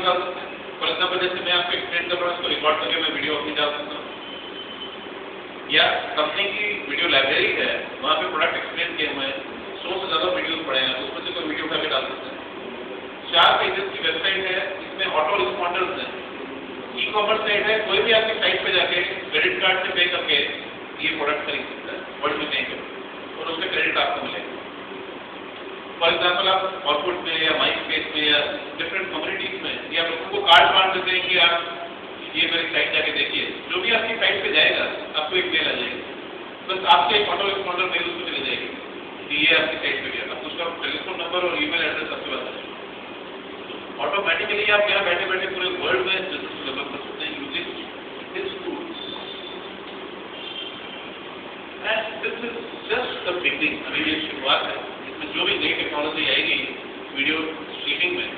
डाल सकते हैं। फॉर एग्जाम्पल जैसे मैं आपको एक्सप्लेन कर रहा हूँ, इसको रिकॉर्ड करके मैं वीडियो अपनी डाल सकता हूँ, या कंपनी की वीडियो लाइब्रेरी है, वहाँ पे प्रोडक्ट एक्सप्लेन किए हुए हैं, 100 से ज़्यादा वीडियोस पड़े हैं, उसमें से कोई वीडियो उठा के डाल सकते हैं। 4 पेजेस की वेबसाइट है, इसमें ऑटो रिस्पॉन्डर्स हैं, ई कॉमर्स साइट है, कोई भी आपकी साइट पे जाके क्रेडिट कार्ड से पे करके ये प्रोडक्ट खरीद सकता है वर्ल्ड में कहीं पे, और उसमें क्रेडिट आपको मिलेगा। फॉर एग्जाम्पल आप ऑर्कुट में या माई स्पेस में या डिफरेंट कम्युनिटीज में या लोगों को कार्ड बांट देते हैं कि आप ये मेरी साइट जाके देखिए, जो भी आपकी साइट पे जाएगा आपको एक मेल आ जाएगी, बस आपसे एक ऑटो रिस्पॉन्डर मेल उसको चली जाएगी कि ये आपकी साइट पे गया, आपको उसका टेलीफोन नंबर और ईमेल एड्रेस आपके पास है। ऑटोमेटिकली आप यहाँ बैठे बैठे पूरे वर्ल्ड में बिजनेस डेवलप कर सकते हैं using this tools. And this is just the beginning, अभी ये शुरुआत है। इसमें जो भी नई टेक्नोलॉजी आएगी वीडियो स्ट्रीमिंग में,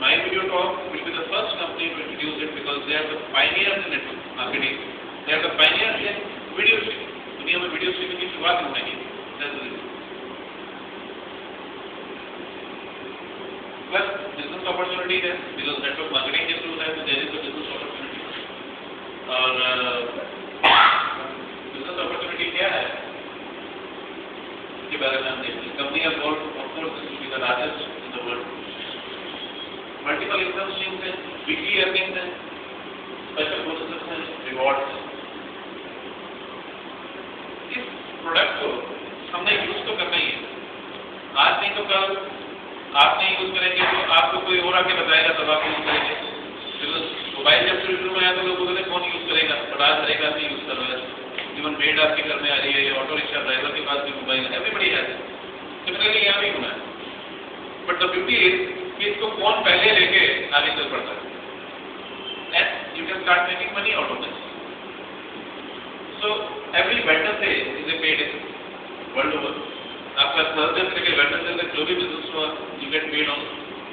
My Video Talk will be the first company to introduce it because they are the pioneers in network marketing. They are the pioneers in video streaming. दुनिया में वीडियो स्ट्रीमिंग की शुरुआत उन्होंने की। Plus business opportunity है because network marketing के through है तो there is a business opportunity. और business opportunity क्या है इसके बारे में हम देखते हैं। Company of course this will be the largest in the world. Multiple income streams हैं, वीकली अर्निंग्स हैं, स्पेशल बोनसेस हैं, रिवॉर्ड्स हैं। इस प्रोडक्ट को हमने यूज तो करना ही है, आज नहीं तो कल आप नहीं यूज करेंगे तो आपको कोई और आके बताएगा तब आप यूज करेंगे। मोबाइल जब शुरू में आया तो लोग बोलते कौन यूज करेगा, बट आज हर एक आदमी यूज कर रहा है। इवन मेड आपके घर में आ रही है, ऑटो रिक्शा ड्राइवर के पास भी मोबाइल है, एवरीबडी हैज इट। सिमिलरली यहाँ भी होना है, बट द ब्यूटी इज कि इसको कौन पहले लेके आगे चल पड़ता है, and you can start making money out of this. So every Wednesday is a paid world over. आपका थर्सडे से लेकर वेडनेसडे तक जो भी बिजनेस हुआ you get paid on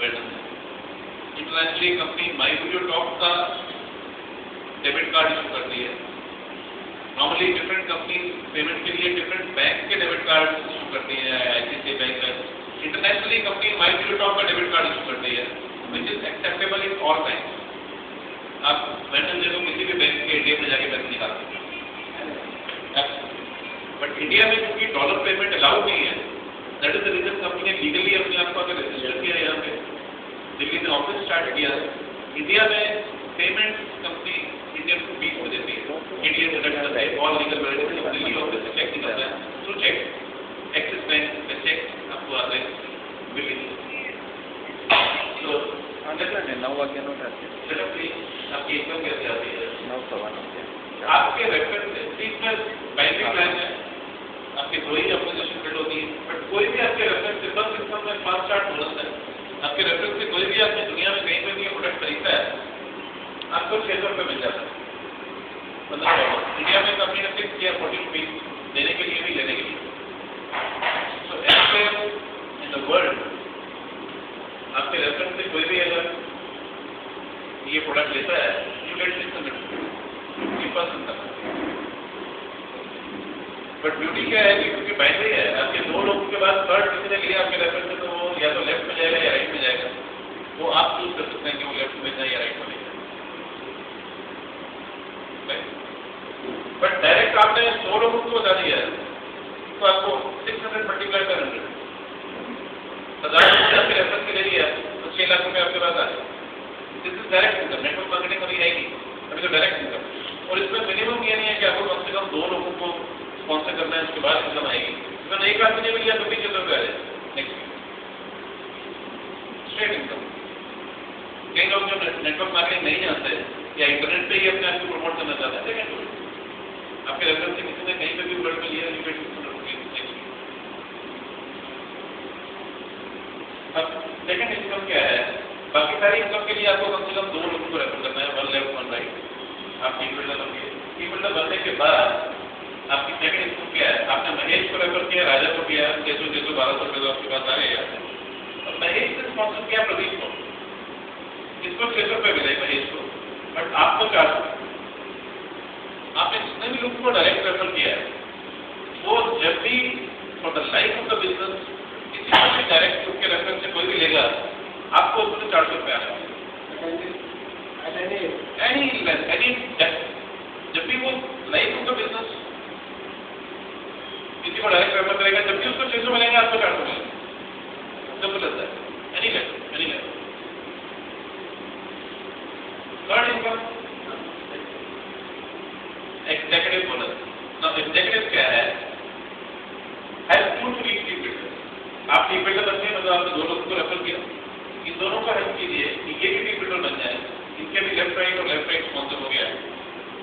Wednesday. Internationally company my video talk का डेबिट कार्ड इशू करती है। नॉर्मली डिफरेंट कंपनी पेमेंट के लिए डिफरेंट बैंक के डेबिट कार्ड इशू करती है, ICICI बैंक है। Internationally company my video talk का डेबिट कार्ड इशू करती है, which is acceptable in all banks. आप वेडनेसडे को किसी भी बैंक के ATM में जाके पैसे निकाल सकते हैं, बट इंडिया में क्योंकि डॉलर पेमेंट अलाउड नहीं है, that is the reason company ने लीगली अपने आप को अगर रजिस्टर किया यहाँ पे, दिल्ली में ऑफिस स्टार्ट किया। इंडिया में पेमेंट कंपनी इंडियन रुपीज में देती है, इंडियन डिडक्शन है, all legal validity Delhi office से चेक निकलता है थ्रू चेक, एक्सिस बैंक का चेक आपको आते हैं बिल्ली। तो अंदर 9 वाक्य नोट आते हैं, सिर्फ आपकी इनकम कैसे आती है 9 आपके रेफरेंस से। इसमें बैंकिंग प्लान है, आपकी दो ही अपोजिशन बिल्ड होती है, बट कोई भी आपके रेफरेंस से बस सिस्टम में 5 स्टार्ट बोनस है। आपके रेफरेंस से कोई भी आपने दुनिया में कहीं पर भी प्रोडक्ट खरीदता है आपको 600 रुपये मिल जाता है, मतलब इंडिया में कंपनी ने फिक्स किया 40 रुपीज देने के लिए भी लेने के लिए। So everywhere in the world आपके रेफरेंस से कोई भी अगर ये प्रोडक्ट लेता है यू गेट 600 ये पसंद करता है। बट ब्यूटी क्या है कि क्योंकि बाइनरी है, आपके दो लोगों के बाद थर्ड किसी ने लिया आपके रेफरेंस से तो वो या तो लेफ्ट में जाएगा या राइट में जाएगा, वो आप चूज कर सकते हैं कि वो लेफ्ट में जाए या राइट में जाए। बट डायरेक्ट आपने 100 लोगों को बता दिया तो आपको 600 मल्टीप्लाई बाय 100, 1000 रुपये आपके रेफरेंस के ले लिया तो 6 लाख रुपये आपके पास आ गए। This is direct income. Network marketing अभी आएगी, अभी तो डायरेक्ट इनकम। और इसमें मिनिमम ये नहीं है कि आपको कम से कम 2 लोगों को स्पॉन्सर करना है, उसके बाद इनकम आएगी। इवन एक आदमी ने भी लिया तो 20 रुपये आ जाए नेक्स्ट स्ट्रेट इनकम। कई लोग जो नेटवर्क मार्केटिंग नहीं जानते या इंटरनेट पे ही अपने आप को प्रमोट करना चाहते हैं, आपके रेफरेंस से किसी ने कहीं पे भी वर्ल्ड में लिया, यू गेट 600 रुपये। अब सेकंड इनकम क्या है? बाकी सारी इनकम के लिए आपको कम से कम 2 लोगों को रेफर करना है, 1 लेफ्ट 1 राइट। आप टीम बिल्डर बनोगे, टीम बिल्डर बनने के बाद आपकी सेकंड इनकम क्या है? आपने महेश को रेफर किया, राजा को किया, 600 1200 रुपये आपके पास आ गए। और महेश ने स्पॉन्सर किया प्रदीप को, इसको 600 रुपये मिले महेश को, बट आपको 400। आपने जितने भी लोगों को डायरेक्ट रेफर किया है वो जब भी for the life of the business किसी से डायरेक्ट ग्रुप के रेफरेंस से कोई भी लेगा आपको उसमें 400 रुपये आएगा। Executive bonus. नाउ एग्जीक्यूटिव क्या है? Has 2 to 3 team builder. आप टीम बिल्डर बनते हैं मतलब आपने 2 लोगों को रेफर किया, इन दोनों को हेल्प कीजिए कि ये भी टीम बिल्डर बन जाए, इनके भी लेफ्ट राइट स्पॉन्सर हो गया,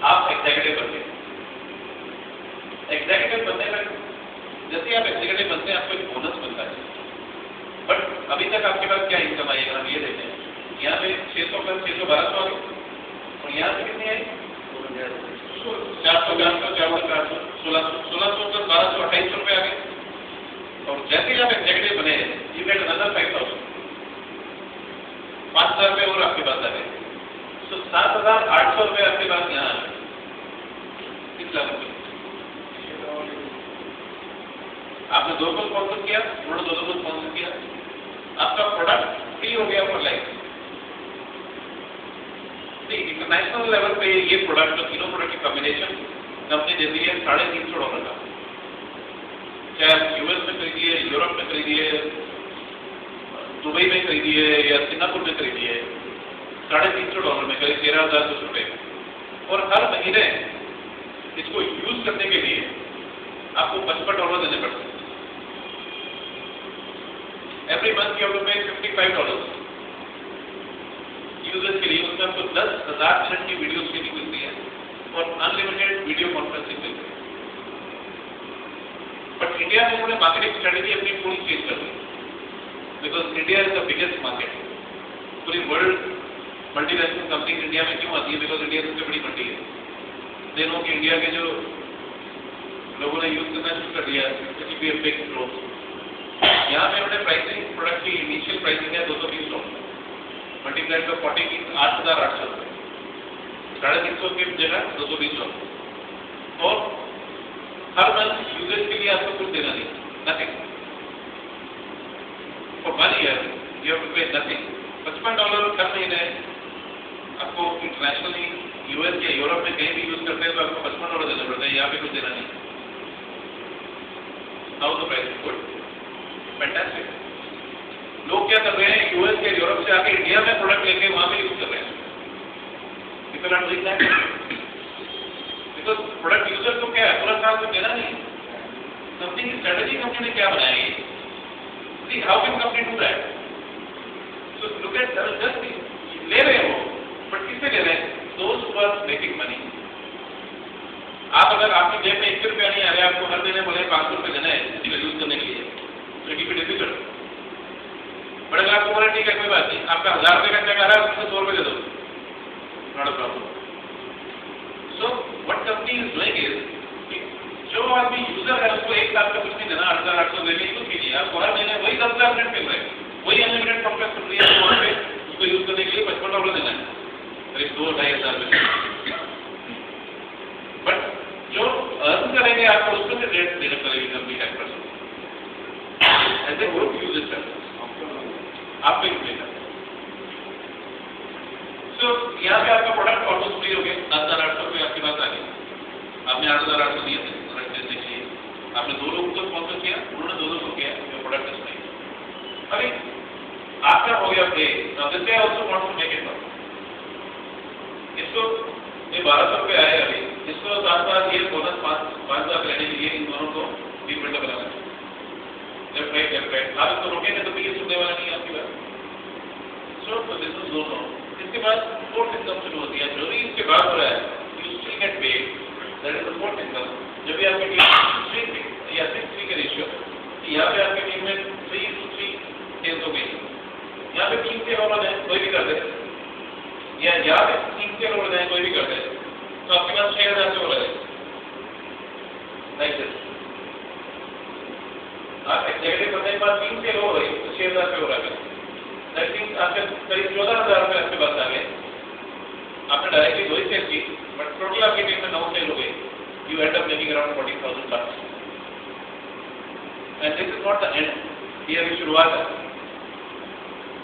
आप एग्जीक्यूटिव बन गए। एग्जीक्यूटिव बनने में जैसे आप एग्जीक्यूटिव बनते हैं आपको एक बोनस मिलता है, बट अभी तक आपके पास क्या इनकम आएगा हम ये देते हैं। यहाँ पे 600 प्लस 600 1200 आ गए और यहाँ पे कितनी आई 400 400 400 1600 प्लस 1200 2800 रुपये आ गए। और जैसे ही आप एग्जीक्यूटिव बने यू गेट अनदर 5000 5000 रुपये और आपके पास आ गए। तो 7800 रुपये आपके पास यहाँ आ गए। कितना रुपये आपने 2 को स्पॉन्सर किया, उन्होंने 2 को स्पॉन्सर किया, आपका प्रोडक्ट फ्री हो गया फॉर लाइफ। इंटरनेशनल लेवल पे ये प्रोडक्ट जो तीनों प्रोडक्ट की कॉम्बिनेशन कंपनी देती है $350 का। चाहे आप यूएस में खरीदिए, यूरोप में खरीदिए, दुबई में खरीदिए या सिंगापुर में खरीदिए, $350 में करीब 13,000 रुपये। और हर महीने इसको यूज करने के लिए आपको $55 देने पड़ते हैं। Every month you have to pay $55 users के लिए। उसमें आपको 10,000 मिनट की वीडियो स्ट्रीमिंग मिलती है और अनलिमिटेड वीडियो कॉन्फ्रेंसिंग मिलती है। बट इंडिया में उन्होंने मार्केटिंग स्ट्रेटेजी अपनी पूरी चेंज कर दी, because India is the biggest market. पूरी वर्ल्ड मल्टीनेशनल कंपनी इंडिया में क्यों आती है? बिकॉज इंडिया सबसे बड़ी मंडी है। देखो कि इंडिया के जो लोगों ने यूज करना शुरू कर दिया, बिग ग्रोथ। यहाँ पे उन्होंने प्राइसिंग प्रोडक्ट की इनिशियल प्राइसिंग है $220, मल्टीप्लाइड बाय 40 की 8,800 रुपये, 350 की जगह $220। और हर मंथ यूजर्स के लिए आपको कुछ देना नहीं, nothing. For 1 year you have to pay nothing. $55 हर महीने आपको इंटरनेशनली यूएस या यूरोप में कहीं भी यूज करते हैं तो आपको $55 देना पड़ता है, यहाँ पे कुछ देना नहीं। How the price good, fantastic. लोग क्या कर रहे हैं, यूएस या यूरोप से आके इंडिया में प्रोडक्ट लेके वहां पे यूज कर रहे हैं। People are doing that because product user को क्या है, पूरा साल तो देना नहीं। कंपनी की स्ट्रेटेजी कंपनी ने क्या बनाई है? See how can company do that? So look at just ले रहे हो, बट किससे ले रहे हैं? Those who are making money. आप अगर आपकी जेब में 1 रुपया नहीं आ रहा है, आपको हर महीने बोले 500 रुपये देना है यूज करने के लिए, तो इट विल डिफिकल्ट। बट अगर आपको बोले ठीक है कोई बात नहीं, आपका 1000 रुपये का चेक आ रहा है, उसमें 100 रुपये दे दो, not a problem. So what company is doing is, जो आदमी यूजर है उसको 1 लाख का कुछ नहीं देना, 8,800 देने कुछ भी नहीं। आपको हर महीने वही 10,000 मिनट मिल रहे हैं, वही अनलिमिटेड कॉन्फ्रेंस मिल रही है, वहाँ पे उसको यूज करने के लिए $55 देना है, करीब 2-2,500 रुपये। बट जो अर्न करेंगे आपको उसमें से रेट देना पड़ेगी कंपनी 10%। ऐसे ग्रुप यूजेस करते आपको ही मिलेगा। सो यहाँ पे आपका प्रोडक्ट ऑलमोस्ट फ्री हो गया, 10,800 रुपये आपके पास आ गए। आपने 8,800 दिए थे प्रोडक्ट देने के लिए, आपने 2 लोगों को स्पॉन्सर किया, उन्होंने 2 लोगों को किया, जो प्रोडक्ट इस नहीं। अभी आपका हो गया pay, this guy also wants to make it work. इसको ये 1,200 रुपये आए अभी, इसको साथ-साथ ये बोनस 5,000 लेने के लिए इन दोनों को टीम बिल्डर बनाना है। लेफ्ट राइट आप इसको रोकेंगे तो ये सुनने वाला नहीं आपकी बात। सो दिस इज दोनों। इसके बाद फोर्थ इनकम शुरू होती है, जो भी इसके बाद हो रहा है you still get paid, that is the fourth income. जब भी आपकी टीम 3 या 6-3 के रेशियो, यहाँ पे आपकी टीम में 3-3 सेल्स हो गई, यहाँ पे 3 सेल और है कोई भी कर दे, या यहाँ पे 3 सेल और है कोई भी कर दे, तो आपके पास 6,000 से हो रहा है। लाइक दिस आप एग्जीक्यूटिव बनने के बाद 3 सेल हो रही तो 6,000 पे हो रहा है। दैट मीन्स आपके करीब 14,000 रुपये आपके पास आ गए। आपने डायरेक्टली 2 ही सेल की, बट टोटल आपकी टीम में 9 सेल हो गई। You end up making around $40,000। And this is not the end, ये अभी शुरुआत है।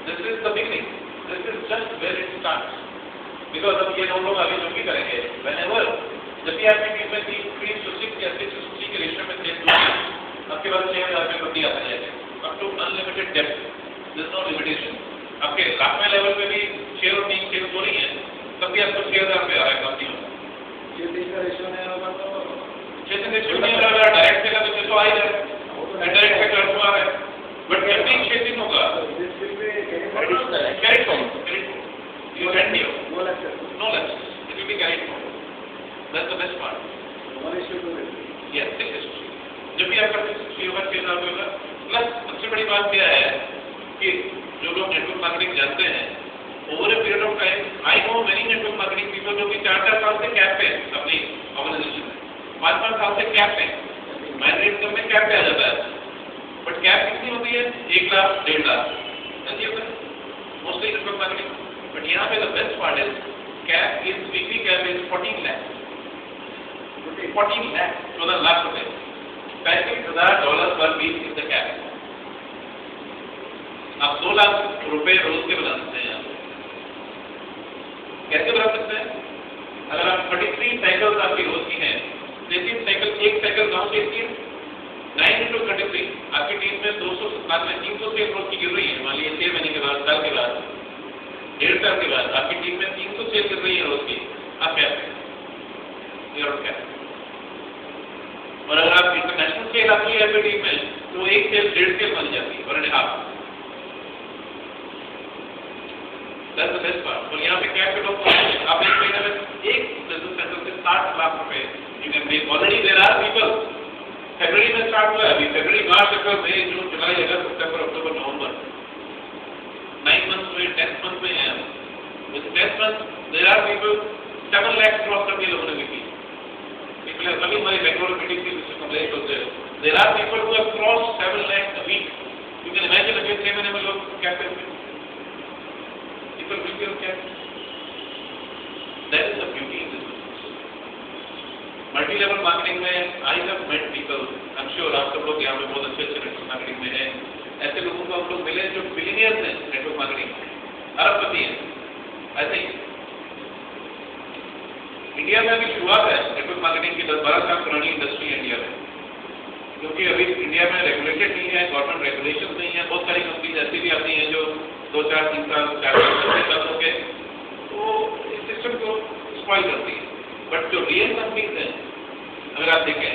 This is the beginning, this is just where it starts. Because अब ये लोग आगे जो भी करेंगे, व्हेनेवर जब भी आपकी टीम में 3-6 या 6-3 के रेशियो में सेल होगी, आपके पास 6,000 रुपये प्रति आता जाएगा, up to unlimited depth, there is no limitation. आपके लाखवें लेवल पे भी 6 और 3 सेल हो रही है, तब भी आपको 6,000 रुपये आ रहा है कंपनी में। शेडिंग का रेशियो नहीं होगा तो शेडिंग रेशियो नहीं होगा, डायरेक्ट सेल तो 600 आ ही जाएगा, इनडायरेक्ट सेल 800 आ रहा है, बट जब भी शेडिंग होगा this will be carried forward you can do no lecture no less, it will be carried forward. That's the best part. One issue two Yes, 660. जब भी आपका 660 होगा 6000 होगा, प्लस सबसे बड़ी बात क्या है कि जो लोग नेटवर्क मार्केटिंग जानते हैं, over a period of time I know many network marketing people जो कि 4-4 साल से कैप पे हैं अपनी ऑर्गेनाइजेशन में, 5-5 साल से कैप पे, मैनेज इनकम में कैप पे आ जाता है, बट कैप कितनी होती है? 1 लाख 1.5 लाख ऐसी होता है मोस्टली नेटवर्क मार्केटिंग। बट यहाँ पे the best part is cap is weekly cap is 14 lakh 14 lakh रुपए, $35,000 पर वीक इज द कैप। आप 2 लाख रुपए रोज के बना सकते हैं। कैसे बना सकते हैं? अगर आप 33 साइकिल्स आपकी रोज की हैं, 33 साइकिल, एक साइकिल गाँव से 9 into 33, आपकी टीम में 297 300 सेल रोज की गिर रही है। मान लीजिए 6 महीने के बाद, साल के बाद, 1.5 साल के बाद आपकी टीम में 300 सेल गिर रही है रोज की, आप क्या क्या? और अगर आप इंटरनेशनल सेल आपकी है आपकी टीम में, तो एक सेल 1.5 सेल बन जाती है, 1.5। That's the best part. और यहाँ पे क्या पे लोग आप एक महीने में एक बिजनेस सेंटर से 60 लाख रुपए you can make. Already there are people. फरवरी में स्टार्ट हुआ है अभी, फरवरी, मार्च, अप्रैल, मई, जून, जुलाई, अगस्त, सितंबर, अक्टूबर, नवंबर, 9 months में, 10th month में है। With 10th month there are people 7 lakhs cross कर दिए लोगों ने भी। People have अभी हमारी बेंगलुरु मीटिंग थी जिससे कंप्लेंट होते हैं। There are people who have crossed 7 lakhs a week. You can imagine अभी 6 महीने में लोग क्या करते हैं? People will be क्या? That is the beauty in this business. Multi level marketing में I have met people, I am sure आप सब लोग यहाँ पे बहुत अच्छे नेटवर्क मार्केटिंग में हैं। ऐसे लोगों को हम लोग मिले जो बिलियनियर्स हैं नेटवर्क मार्केटिंग, अरबपति हैं। ऐसे ही इंडिया में अभी शुरुआत है नेटवर्क मार्केटिंग की, 10-12 साल पुरानी इंडस्ट्री है इंडिया में, क्योंकि अभी इंडिया में रेगुलेटेड नहीं है, गवर्नमेंट रेगुलेशन नहीं है। बहुत सारी कंपनीज ऐसी भी आती हैं जो 2-4-3 साल 4 साल तक होके तो इस सिस्टम को स्पॉइल करती है। बट जो रियल कंपनीज हैं अगर आप देखें,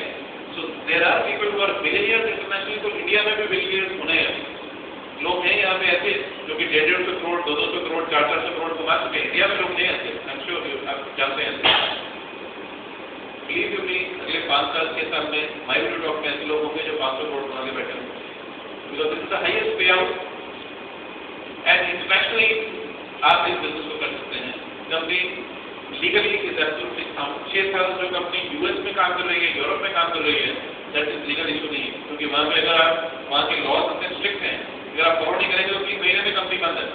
so there are people who are billionaires internationally, तो इंडिया में भी बिलियनियर्स होने हैं लोग हैं यहाँ पे ऐसे जो कि 150 करोड़, 200 करोड़, 400 करोड़ कमा चुके हैं। इंडिया में लोग नहीं ऐसे, आई एम श्योर आप जानते हैं। प्लीज यू मी अगले 5 साल 6 साल में माई विल टॉक में ऐसे लोग होंगे जो 500 करोड़ कमा के बैठे होंगे, because this is the highest पे आउट एंड इंटरनेशनली आप इस बिजनेस को कर सकते हैं। Company legally is absolutely sound. 6 साल जो कंपनी यूएस में काम कर रही है, यूरोप में काम कर रही है, दैट इज लीगल इशू नहीं है, क्योंकि वहाँ पे अगर आप वहाँ के लॉज इतने स्ट्रिक्ट हैं, अगर आप फॉलो नहीं करेंगे तो 3 महीने में कंपनी बंद है।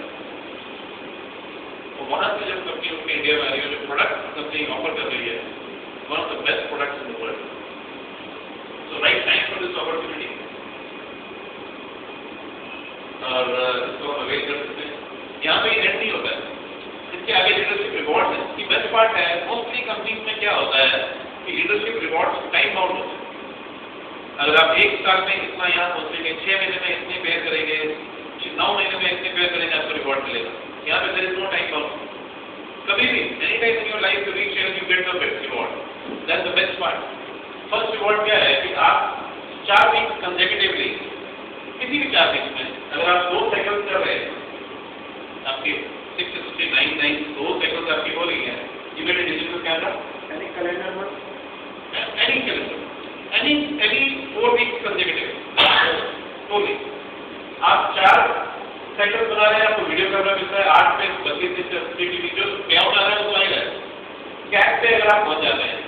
तो वहाँ से जब कंपनी उनके इंडिया में आ रही है, जो प्रोडक्ट कंपनी ऑफर कर रही है, one of the best products in the world, so right time for this opportunity और इसको अवेल कर सकते हैं। यहाँ पे एंड नहीं होता है, इसके आगे लीडरशिप रिवॉर्ड है। इसकी बेस्ट पार्ट है, मोस्टली कंपनीज में क्या होता है कि लीडरशिप रिवॉर्ड टाइम बाउंड होते हैं। अगर आप 1 साल में इतना यहाँ पहुंचेंगे, 6 महीने में इतने पे करेंगे, 9 महीने में इतने पे करेंगे, आपको रिवॉर्ड मिलेगा। यहाँ पे there is no time bound. कभी भी any time in your life you reach here you get the best reward. That's the best part. First reward क्या है कि आप 4 वीक कंसेक्यूटिवली, किसी भी 4 वीक में अगर आप 2 साइकिल कर रहे हैं, आपकी 669 2 साइकिल्स आपकी हो रही है, you get a digital camera, any calendar month, any calendar, any 4 weeks consecutive, 4 weeks, आप 4 साइकिल बना रहे हैं, आपको वीडियो कैमरा मिलता है, 8 पे 32 इंच सीसीटीवी जो पेआउट आ रहा है वो आएगा। कैश पे अगर आप पहुंच जाते हैं,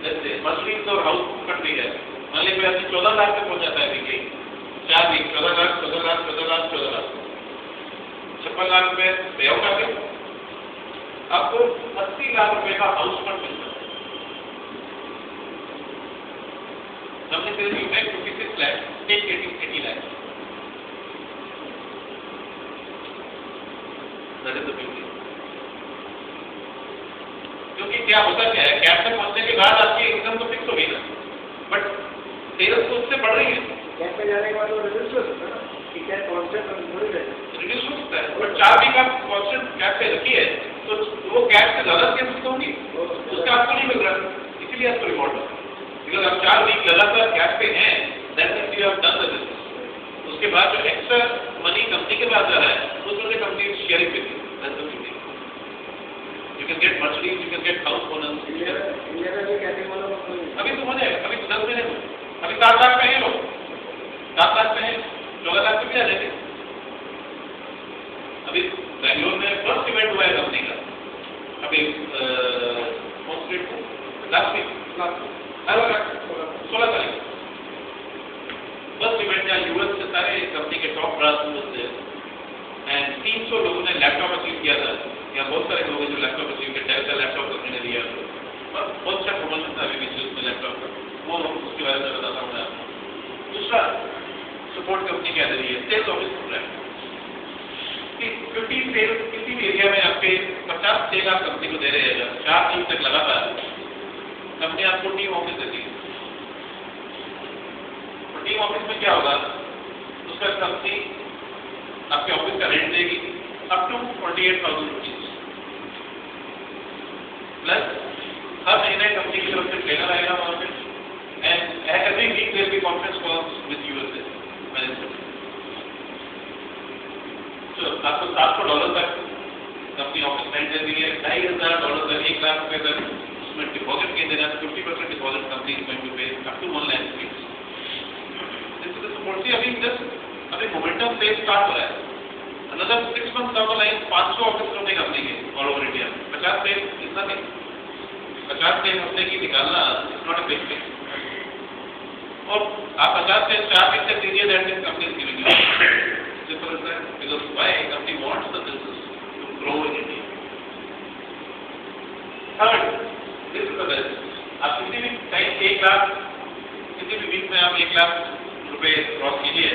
जैसे मछली तो हाउस कट है, मान लीजिए कोई आदमी 14 लाख पे पहुंच जाता है देखिए, 4 वीक 14 लाख 14 लाख 14 लाख 14 लाख 56 लाख रुपए पेआउट आ गए, आपको 80 लाख रुपए का हाउस फंड मिलता है। हमने फिर you make 56 lakh, take 80 lakh. That is the beauty. क्योंकि क्या होता क्या है, कैश तक पहुंचने के बाद आपकी इनकम तो फिक्स हो गई ना, बट सेल्स तो उससे बढ़ रही है। कैश पे जाने के बाद वो रिड्यूस हो सकता है ना, कि कैश कांस्टेंट थोड़ी रहेगा, रिड्यूस हो सकता है, बट 4 वीक आप कांस्टेंट कैश पे रखी है तो वो कैश से ज्यादा सेल्स तो होंगी, उसका आपको नहीं मिल रहा। उसके लिए आपको रिवॉर्ड होगा। बिकॉज आप 4 वीक लगातार गैप पे हैं, that means you have done the business. उसके बाद जो एक्स्ट्रा मनी कंपनी के पास जा रहा है उसमें से company sharing with you, that's the thing. You can get merchandise, you can get house bonus. अभी तो होने, अभी तो 10 महीने हुए, अभी 7 लाख पे हैं लोग, 7 लाख पे हैं, 14 लाख पे भी आ जाएंगे। अभी बेंगलोर में फर्स्ट इवेंट हुआ है कंपनी का, अभी कौन सी डेट, लास्ट वीक 16 तारीख फर्स्ट इवेंट है। यूएस से सारे कंपनी के टॉप ब्रांड्स थे एंड 300 लोगों ने लैपटॉप अचीव किया था। यहाँ बहुत सारे लोग हैं जो लैपटॉप अचीव किया, डेल का लैपटॉप कंपनी ने दिया और बहुत अच्छा प्रमोशन था अभी बीच में लैपटॉप का, वो उसके बारे में बताता हूँ मैं आपको। दूसरा सपोर्ट कंपनी क्या दे रही है, सेल्स ऑफिस प्रोग्राम कि 50 सेल्स किसी भी एरिया में आपके 50 सेल आप कंपनी को दे रहे हैं 4 दिन तक लगातार, कंपनी आपको टीम ऑफिस देती है। और टीम ऑफिस में क्या होगा, उसका कंपनी आपके ऑफिस का रेंट देगी अप टू 48,000 रुपीज प्लस हर महीने कंपनी की तरफ से ट्रेनर आएगा वहां पे and every week there be conference calls with USA management. तो आपको $700 तक कंपनी ऑफिस रेंट दे दी है, $2,500 तक, 1 लाख रुपए तक उसमें डिपॉजिट के देना, 50% deposit company is going to pay up to 1 lakh rupees. This is the support. अभी जस्ट अभी मोमेंटम फेज स्टार्ट हो रहा है। Another 6 months down the line 500 office होने कंपनी के ऑल ओवर इंडिया। 50 सेल इतना नहीं, 50 सेल अपने की निकालना is not a big thing. और आप 50 सेल 4 वीक तक दीजिए, that means company is giving you simple as that, because why company wants the business to grow in India. Third, this is the best. आप किसी भी time 1 lakh, किसी भी week में आप 1 लाख रुपए क्रॉस कीजिए,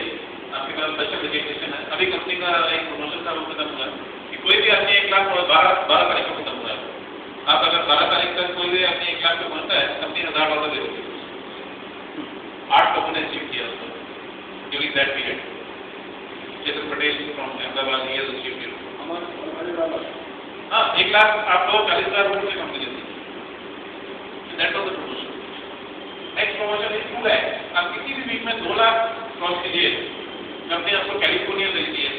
आपके पास स्पेशल एजुकेशन है। अभी कंपनी का एक प्रमोशन था वो खत्म हुआ कि कोई भी आदमी 1 लाख और 12 तारीख को खत्म हुआ है। आप अगर 12 तारीख तक कोई भी आदमी 1 लाख पे पहुंचता है, कंपनी $1,000 दे देती है। 8 लोगों ने अचीव किया उसको during that period. Chetan Patel from Ahmedabad he has achieved it. हाँ, 1 लाख आप लोग 40,000 रुपये से कंपनी देती है। That was the promotion. Next promotion is 2 lakh. आप किसी भी वीक में 2 लाख क्रॉस कीजिए, कंपनी आपको कैलिफोर्निया भेजती है।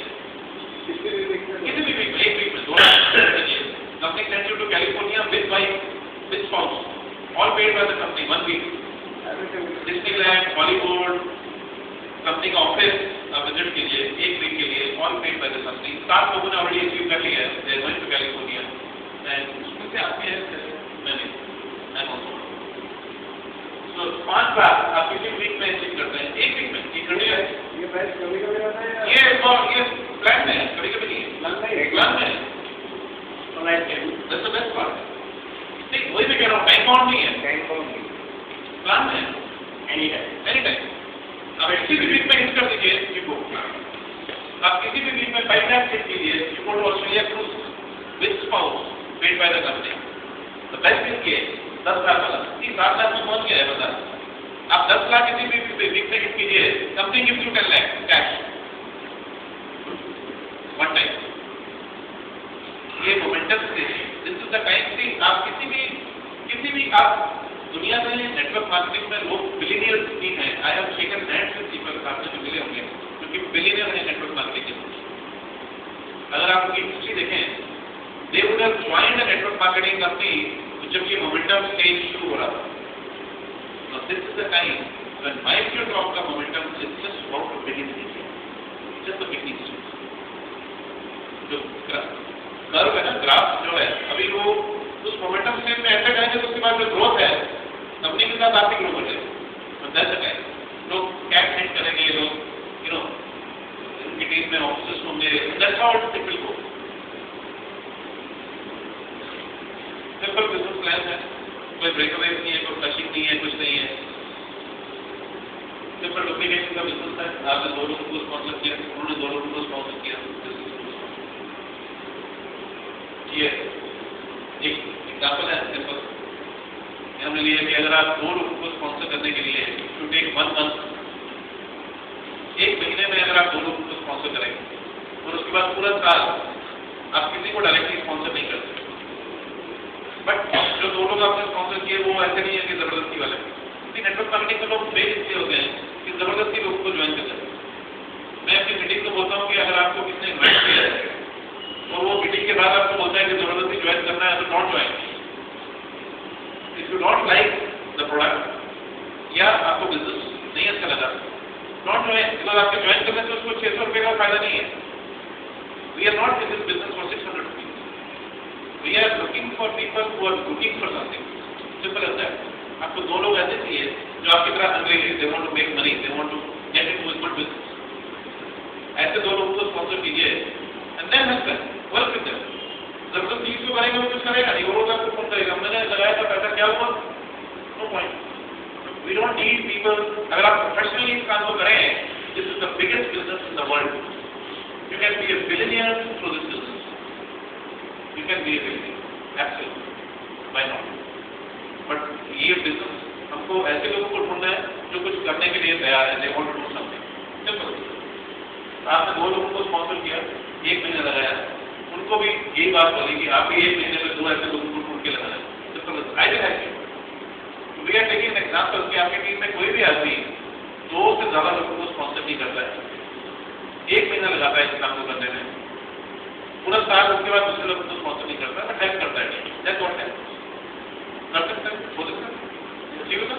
किसी भी वीक में 1 वीक में 2 लाख भेजिए, company sends you to California with wife with spouse, all paid by the company 1 week. Disneyland, Hollywood, company का ऑफिस आप विजिट कीजिए 1 वीक के लिए, all paid by the company. 7 लोगों ने ऑलरेडी अचीव कर लिया है, they went to California and उसमें से आपके मैंने 5 लाख आप किसी वीक में अचीव करते हैं, 1 वीक में। ये घटिया है, ये प्राइस कभी-कभी आता है, ये प्लान में है, कभी-कभी नहीं है, प्लान में है। तो like that's the best part. नहीं, वही मैं कह रहा हूँ, टाइम बाउंड नहीं है, प्लान में है, एनी टाइम। आप किसी भी वीक में हिट कर दीजिए, यू गो। आप किसी भी वीक में 5 लाख हिट कीजिए, you go to Australia cruise with spouse paid by the company. The best thing ये 10 लाख वाला 7 लाख में पहुंच गया है बता। आप 10 लाख किसी भी वीक में हिट कीजिए, company gives you 10 lakh cash one time. ये मोमेंटम से दिस इज द टाइम कि आप किसी भी आप दुनिया में नेटवर्क मार्केटिंग में लोग बिलियनियर्स भी हैं। I have shaken hands with people, आपने जो मिले होंगे क्योंकि बिलियनियर है नेटवर्क मार्केटिंग के। अगर आप उनकी हिस्ट्री देखें, they would have joined the network marketing company जब ये मोमेंटम स्टेज शुरू हो रहा था। So this is the time when my view of the momentum is just about to begin this year. Just the beginning stage. जो curve है ना, graph जो है, अभी वो उस मोमेंटम स्टेज में ऐसे जाएंगे तो उसके बाद जो ग्रोथ है कंपनी के साथ आप ही ग्रो करेंगे। तो दैट्स द टाइम लोग कैश हिट करेंगे, लोग यू नो इनकी टीम में ऑफिसर्स होंगे, that's how it will go. Simple business plan है, कोई ब्रेकअवे नहीं है, कोई फ्लशिंग नहीं है, कुछ नहीं है। सिंपल डुप्लीकेशन का बिजनेस है। आपने 2 लोगों को स्पॉन्सर किया, उन्होंने 2 लोगों को स्पॉन्सर किया। ये एक एग्जाम्पल है सिंपल। हमने लिया कि अगर आप 2 लोगों को स्पॉन्सर करने के लिए टू टेक 1 मंथ, 1 महीने में अगर आप 2 लोगों को स्पॉन्सर करेंगे और उसके बाद पूरा साल आप किसी को डायरेक्टली स्पॉन्सर नहीं कर सकते। बट जो 2 लोग आपने स्पॉन्सर किए वो ऐसे नहीं है कि जबरदस्ती वाले, क्योंकि नेटवर्क मार्केटिंग में लोग फेल इसलिए होते हैं कि जबरदस्ती लोगों को ज्वाइन करते हैं। मैं अपनी मीटिंग को बोलता हूँ कि अगर आपको किसने इन्वाइट किया है और वो मीटिंग के बाद आपको बोलता है कि जबरदस्ती ज्वाइन करना है, तो not join. If you not like the product या आपको बिजनेस नहीं अच्छा लगा, नॉट ज्वाइन, बिकॉज आपके ज्वाइन करने से उसको 600 रुपये का फायदा नहीं है। We are not in this business for 600 rupees, we are looking for people who are looking for something, simple as that. आपको दो लोग ऐसे चाहिए जो आपकी तरह हंग्री है, they want to make money, they want to get into good business. ऐसे दो लोगों को स्पॉन्सर कीजिए and then help them, work with them. जबरदस्ती इसको करेंगे वो कुछ करेगा नहीं, वो लोग आपको फोन करेगा, मैंने लगाया था पैसा, क्या हुआ, no point. We don't need people. अगर आप प्रोफेशनली इस काम को करें, this is the biggest business in the world. You can be a billionaire through this business, you can be a billionaire absolutely, why not. But ये business हमको ऐसे लोगों को ढूंढना है जो कुछ करने के लिए तैयार है, they want to do something, simple. आपने दो लोगों को स्पॉन्सर किया, 1 महीना लगाया, उनको भी यही बात बोली कि आप भी 1 महीने में 2 ऐसे लोगों को ढूंढ के लगाना है, simple. I will help you. We are taking an example कि आपकी टीम में कोई भी आदमी 2 से ज्यादा लोगों को स्पॉन्सर नहीं करता है, 1 महीना लगाता है इस काम को करने में, पूरा साल उसके बाद दूसरे लोगों को स्पॉन्सर नहीं करता, बट हेल्प करता है, दैट्स व्हाट है। कर सकते हैं, हो सकता है, ठीक है सर।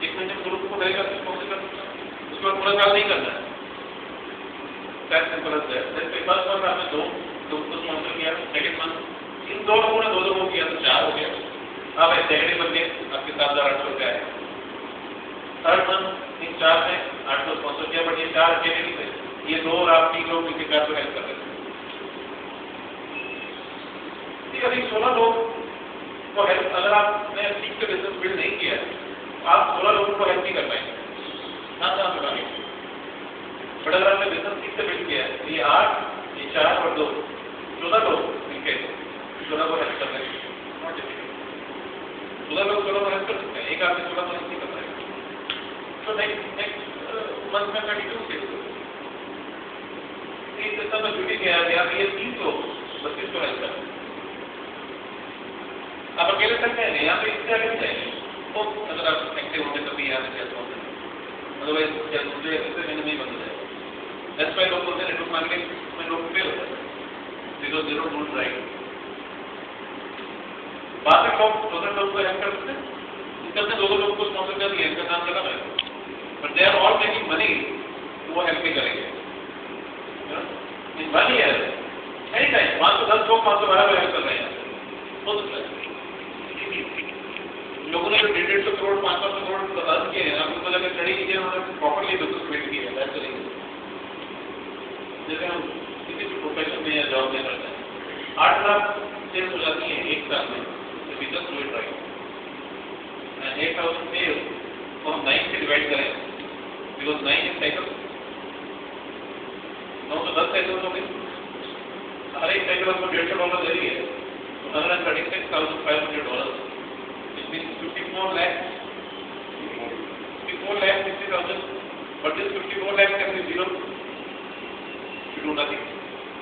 1 महीने में 2 लोगों को करेगा, स्पॉन्सर कर सकता है, उसके बाद पूरा साल नहीं करना है, दैट्स सिंपल एज दैट। जैसे फर्स्ट मंथ आपने 2 लोगों को स्पॉन्सर किया, सेकंड मंथ इन 2 लोगों ने 2 लोगों को किया तो 4 हो गया, अब सेकंड बन गए, आपके 7,800 रुपया है। थर्ड मंथ इन 4 में 800 स्पॉन्सर किया, बट ये 4 अकेले नहीं थे, ये 2 और आप 3 लोग मिलकर 4 हेल्प कर रहे थे। अभी 16 लोग को हेल्प, अगर आपने ठीक से बिजनेस बिल्ड नहीं किया आप 16 लोगों को हेल्प नहीं कर पाएंगे, ना पे पाएंगे। बट अगर आपने बिजनेस ठीक से बिल्ड किया है, ये 8, ये 4 और 2, 14 लोग मिलकर 14 को हेल्प कर रहे हैं, नॉट डिफिकल्ट। 14 लोग 14 को हेल्प कर सकते हैं, एक आदमी 14 को हेल्प नहीं कर पाएगा। तो नेक्स्ट मंथ में 32 से सिस्टम में ड्यूटी किया है, आप ये 3 लोग 32 को हेल्प करें। आप अकेले सकते हैं, यहाँ पे इससे आगे जाएंगे तो अगर आप एक्टिव होंगे तभी यहाँ से कैसे होंगे, अदरवाइज क्या दूसरे ऐसे महीने में ही बंद हो जाएगा। दैट्स व्हाई लोग बोलते हैं नेटवर्क मार्केटिंग में लोग फेल होते हैं, because they don't do right. बाद में लोग 2 लोगों को हेल्प कर सकते हैं, इनके अपने 2 लोगों को स्पॉन्सर कर दिया, इनका काम चला है, but they are all making money, वो हेल्प नहीं करेंगे। इन 1 ईयर एनी टाइम 510 लोग 512 को हेल्प कर रहे हैं, हो सकता है। लोगों ने जो 150 करोड़ 500 करोड़ अर्न किए हैं, आपको पता है स्टडी कीजिए, उन्होंने प्रॉपर्ली बिजनेस बिल्ड किया है। जैसे हम किसी भी प्रोफेशन में या जॉब में करते हैं, 8 लाख सेल्स हो जाती है 1 साल में, तो business do it right. 8,000 sales को हम 9 से डिवाइड करें, बिकॉज 9 इज साइकिल, 910 साइकिल हो गई, हर एक साइकिल आपको $150 दे रही है, तो $136,500, which means 54 lakhs 60,000, but this 54 lakhs can be zero if you do nothing.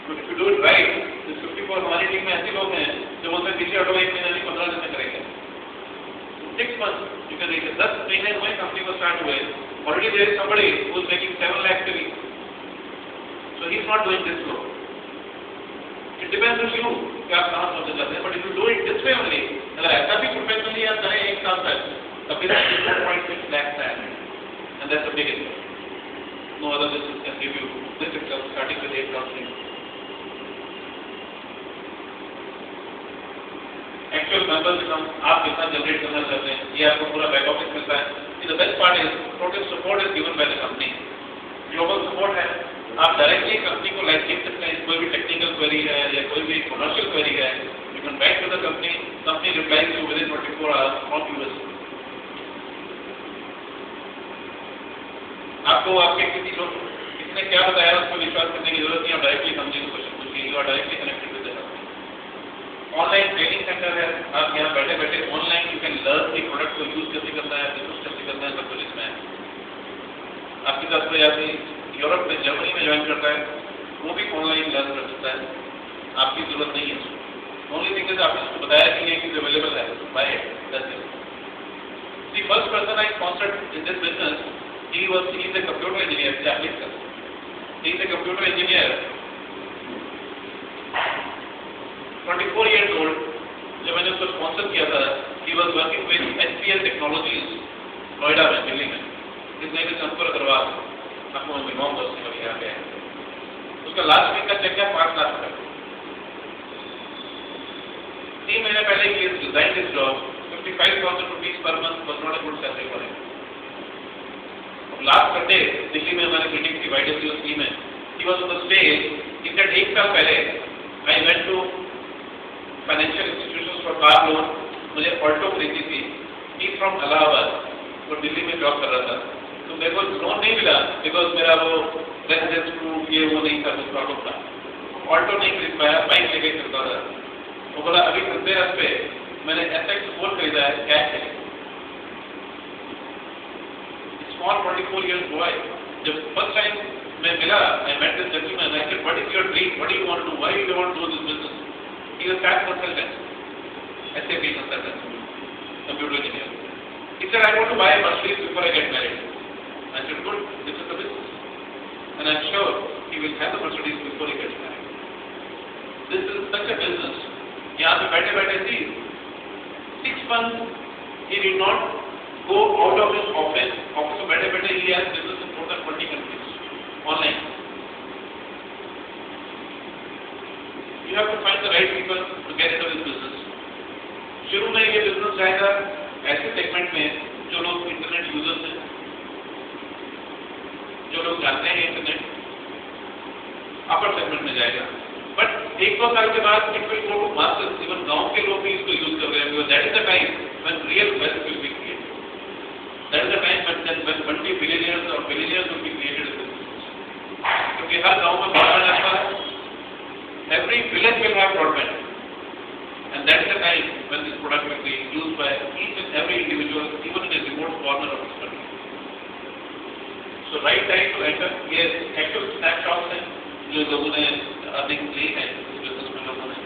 But if you do it right, this 54, हमारी टीम में ऐसे लोग हैं जो बोलते हैं पीछे हटो, 1 महीना नहीं 15 दिन में करेंगे। 6 months you can reach it. 10 महीने हुए कंपनी को स्टार्ट हुए, already there is somebody who is making 7 lakhs a week, so he is not doing this slow. It depends on you कि आप कहाँ सोचना चाहते हैं, but if you do it this way only, अगर ऐसा भी प्रोफेशनली आप करें 1 साल तक, तभी तक 4.6 lakhs है, and that's a big income. No other business can give you this income starting with 8,000. Actual members income आप कितना जनरेट करना चाहते हैं, ये आपको पूरा बैक ऑफिस मिलता है। The best part is total support is given by the company. Global support है, आप डायरेक्टली कंपनी को लाइक लिख सकते हैं, कोई भी टेक्निकल क्वेरी है या कोई भी कमर्शियल क्वेरी है, you can write to the company, company replies you within 24 hours from US. आपको आपके किसने क्या बताया उस पर विश्वास करने की जरूरत नहीं, आप डायरेक्टली कंपनी को क्वेश्चन पूछिए, you are directly connected with the company. Online training centre है, आप यहाँ बैठे बैठे ऑनलाइन यू कैन लर्न कि प्रोडक्ट को यूज कैसे करना है, बिजनेस कैसे करना है, सब कुछ इसमें है। आपकी तरफ से आदमी यूरोप में जर्मनी में ज्वाइन करता है, वो भी ऑनलाइन लर्न कर सकता है, आपकी जरूरत नहीं है। ओनली थिंग इज आपने उसको बताया कि ये चीज अवेलेबल है, buy it, that's it. The first person I sponsored in this business, he is a computer engineer, Japanese sir. He is a computer engineer, 24 years old. जब मैंने उसको स्पॉन्सर किया था, he was working with HCL Technologies, Noida में, दिल्ली में. His name is Ankur Agarwal. आपको मैं मिलवाऊँ दोस्त से यहाँ पे. उसका लास्ट वीक का चेक है 5 लाख रुपए. 3 महीने पहले he has resigned his job. 55,000 rupees per month was not a good salary for him. Last Sunday Delhi में हमारी मीटिंग थी YWC में. He was on the stage. He said 1 साल पहले I went to financial institutions for car loan. मुझे Alto खरीदी थी. ही from Allahabad, वो दिल्ली में जॉब कर रहा था. तो मेरे को लोन नहीं मिला बिकॉज मेरा वो रेजिडेंस प्रूफ ये वो नहीं था, कुछ प्रॉब्लम था. ऑल्टो नहीं खरीद पाया, बाइक लेके चलता था. वो बोला अभी धनतेरस पे मैंने SX फोर खरीदा है कैश है. Small 24 years boy. जब फर्स्ट टाइम मैं मिला, I met this gentleman. I said, what is your dream? What do you want to do? Why do you want to do this business? He is a SAP consultant, SAP consultant, computer engineer. He said, I want to buy a Mercedes before I get married. I said, good, this is the business. And I'm sure he will have the Mercedes before he gets married. This is such a business. यहाँ पे बैठे बैठे थी, 6 months he did not go out of his office. Office में बैठे बैठे he has business in more than 20 countries, online. You have to find the right people to get into this business. शुरू में ये बिजनेस जाएगा ऐसे segment में जो लोग इंटरनेट यूजर्स हैं, जो लोग जानते हैं इंटरनेट. अपर सेगमेंट में जाएगा. बट 1-2 साल के बाद it will go to masses. Even गांव के लोग भी इसको यूज कर रहे हैं. Because that is the time when real wealth will be created. That is the time when multi billionaires और billionaires will be created in this business. क्योंकि हर गांव में ब्रॉडबैंड आता है. Every village will have broadband, and that is the time when this product will be used by each and every individual, even in a remote corner of this country. So right time to enter. ये actual snapshots हैं जो लोगों ने earning ली है इस business में. लोगों ने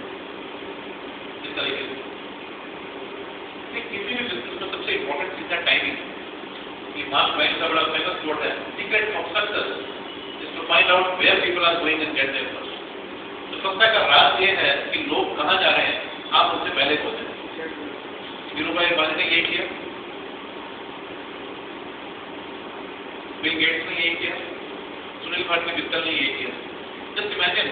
इस तरीके से किसी भी बिजनेस में सबसे इम्पोर्टेंट चीज है टाइमिंग. ये मार्क ट्वेन का बड़ा फेमस कोट है, secret of success is to find out where people are going and get there first. तो सत्ता का राज ये है कि लोग कहाँ जा रहे हैं, आप उनसे पहले पहुंचे. धीरूभाई अंबानी ने यही किया, बिल गेट्स ने यही किया, सुनील भारती मित्तल ने यही किया. जस्ट इमेजिन,